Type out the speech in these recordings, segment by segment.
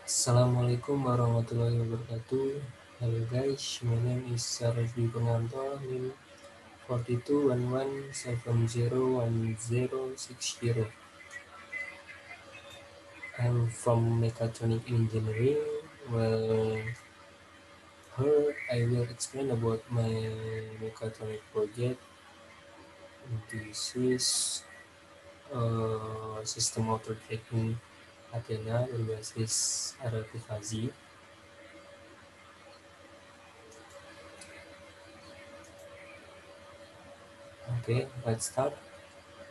Assalamualaikum warahmatullahi wabarakatuh. Hello guys, my name is Kurnianto, NIM 4211701060. I'm from Mechatronics Engineering. Well, here I will explain about my mechatronic project. This is system auto tracking Athena berbasis RT. Okay, let's start.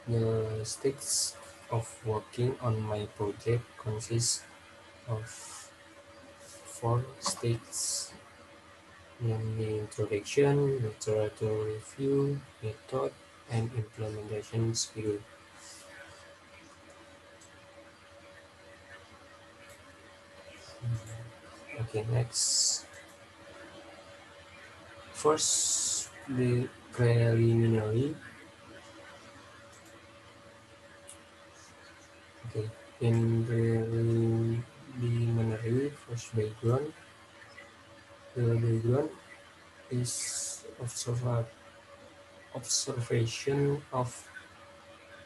The stakes of working on my project consists of four stages, namely introduction, literature review, method, and implementation schedule. Okay, next. First, the preliminary. Okay, in preliminary, first background. The background is observation of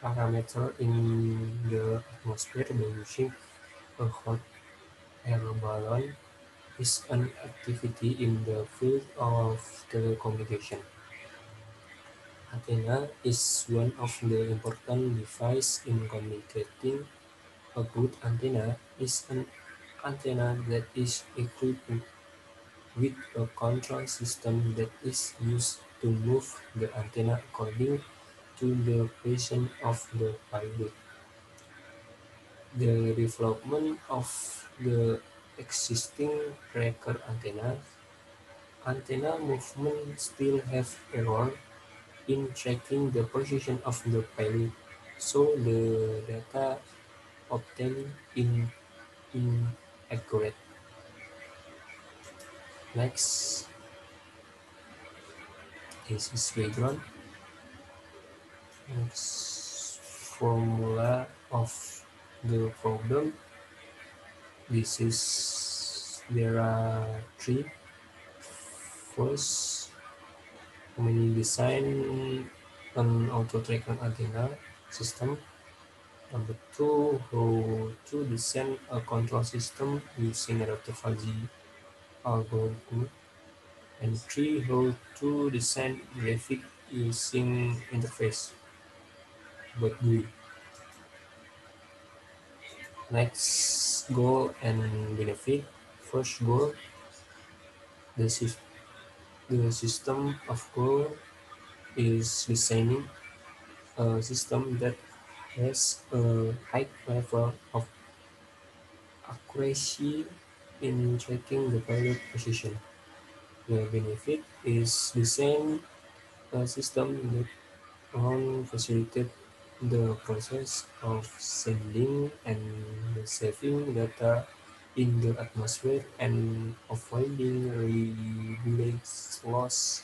parameter in the atmosphere by using a hot air balloon is an activity in the field of telecommunication. Antenna is one of the important devices in communicating. A good antenna is an antenna that is equipped with a control system that is used to move the antenna according to the position of the pilot. The development of the existing tracker antenna movement still have error in tracking the position of the payload, so the data obtained in inaccurate. Next, this is background. Next, formula of the problem. This is there are three. First, we design an auto-tracker antenna system. Number two, how to design a control system using adaptive fuzzy algorithm. And three, how to design graphic using interface. But we next goal and benefit. First goal, the, the system of goal is designing a system that has a high level of accuracy in tracking the pilot position. The benefit is design a system that facilitate the process of sending and receiving data in the atmosphere and avoiding relay loss.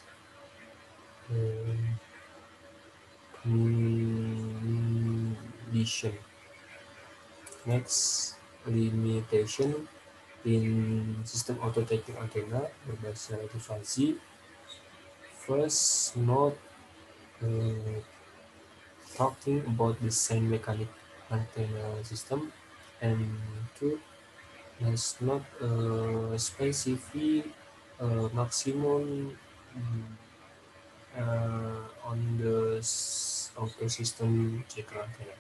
um, condition. Next, limitation in system auto-tracking antenna berbasis fuzzy. First, not uh, talking about design mechanic antenna system, and two, let's not specify maximum on the auto system checker antenna.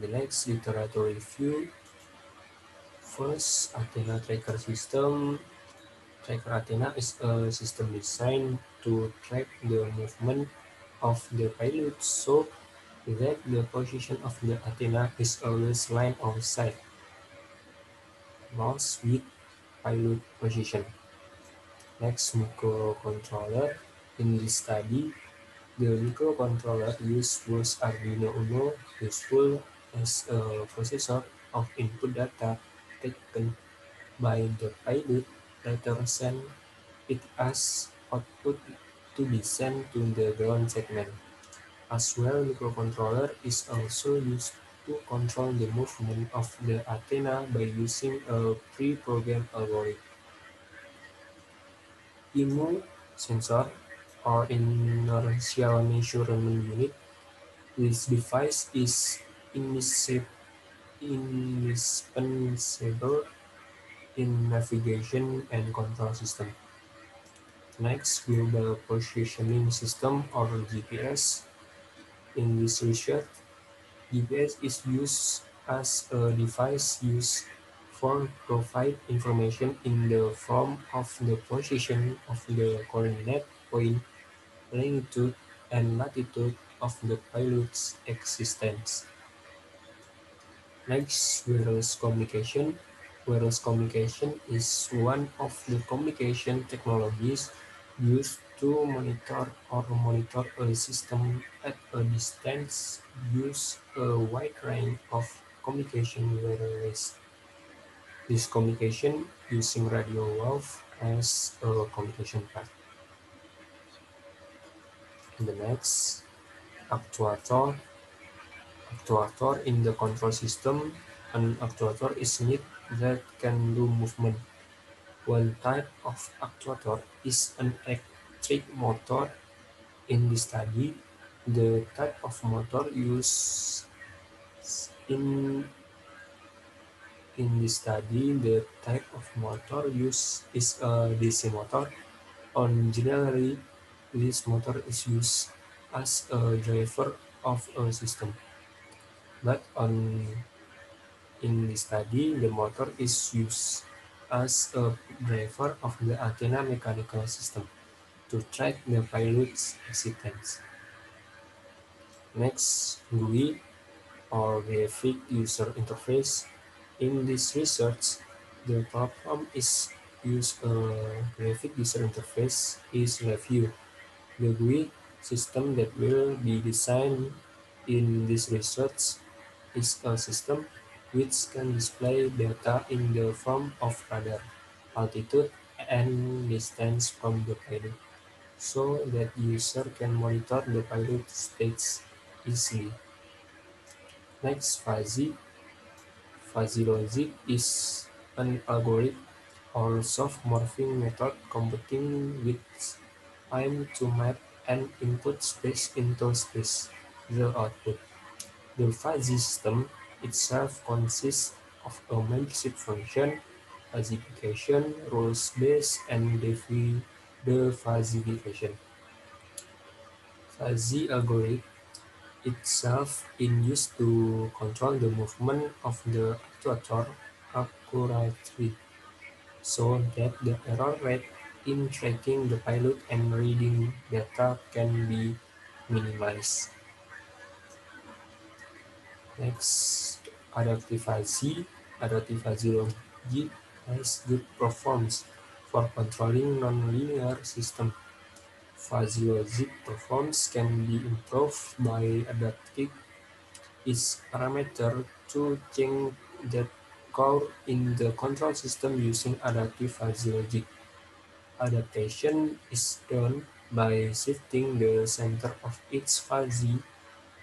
The next literature review. First, antenna tracker system. Tracker antenna is a system designed to track the movement of the payload so that the position of the antenna is always line of sight, lost with payload position. Next, microcontroller. In this study, the microcontroller was Arduino Uno useful as a processor of input data taken by the pilot, later send it as output to be sent to the ground segment. As well, microcontroller is also used to control the movement of the antenna by using a pre-programmed algorithm. IMU sensor or inertial measurement unit. This device is indispensable in navigation and control system. Next, Global Positioning System or GPS. In this research, GPS is used as a device used for provide information in the form of the position of the coordinate point, longitude, and latitude of the pilot's existence. Next, wireless communication. Wireless communication is one of the communication technologies used to monitor a system at a distance. Use a wide range of communication wireless. This communication using radio wave as a communication part. And the next, actuator. Actuator in the control system. An actuator is a unit that can do movement. One type of actuator is an electric motor. In this study, the type of motor used in the type of motor used is a DC motor. Generally, this motor is used as a driver of a system, but in this study, the motor is used as a driver of the antenna mechanical system to track the pilot's existence. Next, GUI or Graphic User Interface. In this research, the platform is use a graphic user interface is reviewed. The GUI system that will be designed in this research is a system which can display data in the form of radar, altitude, and distance from the pilot, so that user can monitor the pilot states easily. Next, fuzzy logic is an algorithm or soft morphing method computing with time to map an input space into space, the output. The fuzzy system itself consists of a membership function, fuzzification, rules-based, and defuzzification. Fuzzy algorithm itself is used to control the movement of the actuator accurately, so that the error rate in tracking the pilot and reading data can be minimized. Next, adaptive fuzzy. Adaptive fuzzy logic has good performance for controlling nonlinear systems. Fuzzy logic performance can be improved by adapting its parameter to change that occur in the control system using adaptive fuzzy logic. Adaptation is done by shifting the center of its fuzzy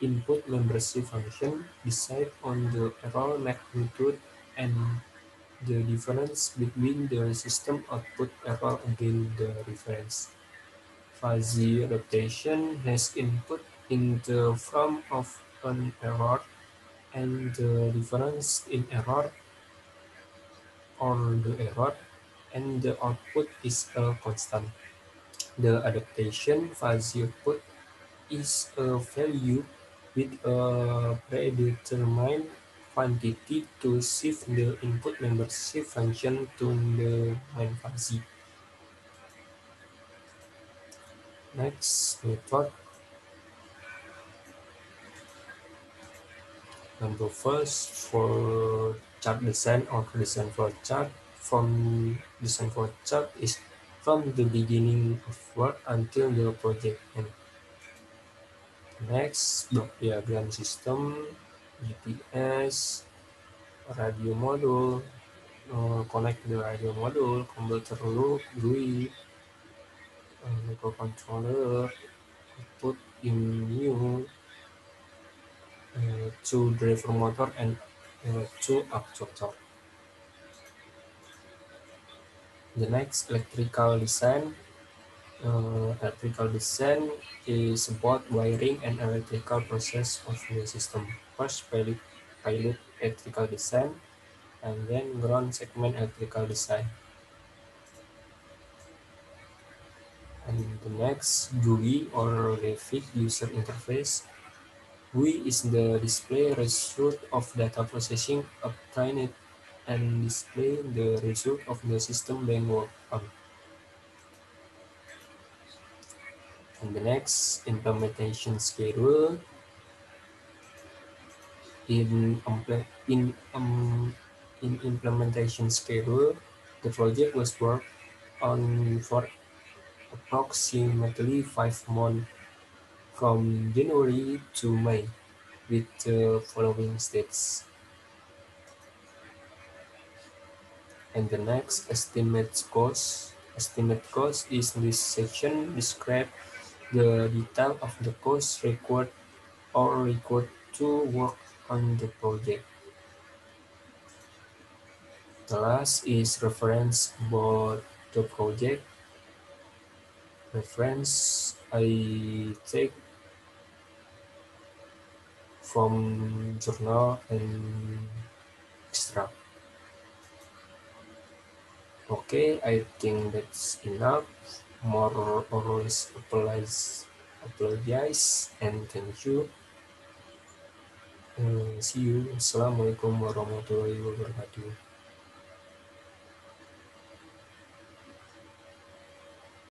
input membership function decide on the error magnitude and the difference between the system output error against the reference. Fuzzy adaptation has input in the form of an error and the difference in error or the error and the output is a constant. The adaptation fuzzy output is a value with a predetermined quantity to shift the input membership function to the main fuzzy. Next method, number first for chart design or design for chart. From design for chart is from the beginning of work until the project end. Next, block diagram system, GPS, radio module, connect the radio module, converter loop, GUI, microcontroller, put in new two driver motor and two actuator. The next electrical design is about wiring and electrical process of the system. First, pilot electrical design, and then ground segment electrical design. And the next, GUI or graphic user interface. GUI is the display result of data processing obtained and display the result of the system being worked on. And the next, implementation schedule. In in in implementation schedule, the project was worked on for approximately 5 months from January to May, with the following states. And the next, estimate cost. Estimate cost is this section describe the detail of the cost required to work on the project. The last is reference about the project. Reference I take from journal and extract. Okay, I think that's enough. More or less apologize and thank you. See you. Assalamualaikum warahmatullahi wabarakatuh.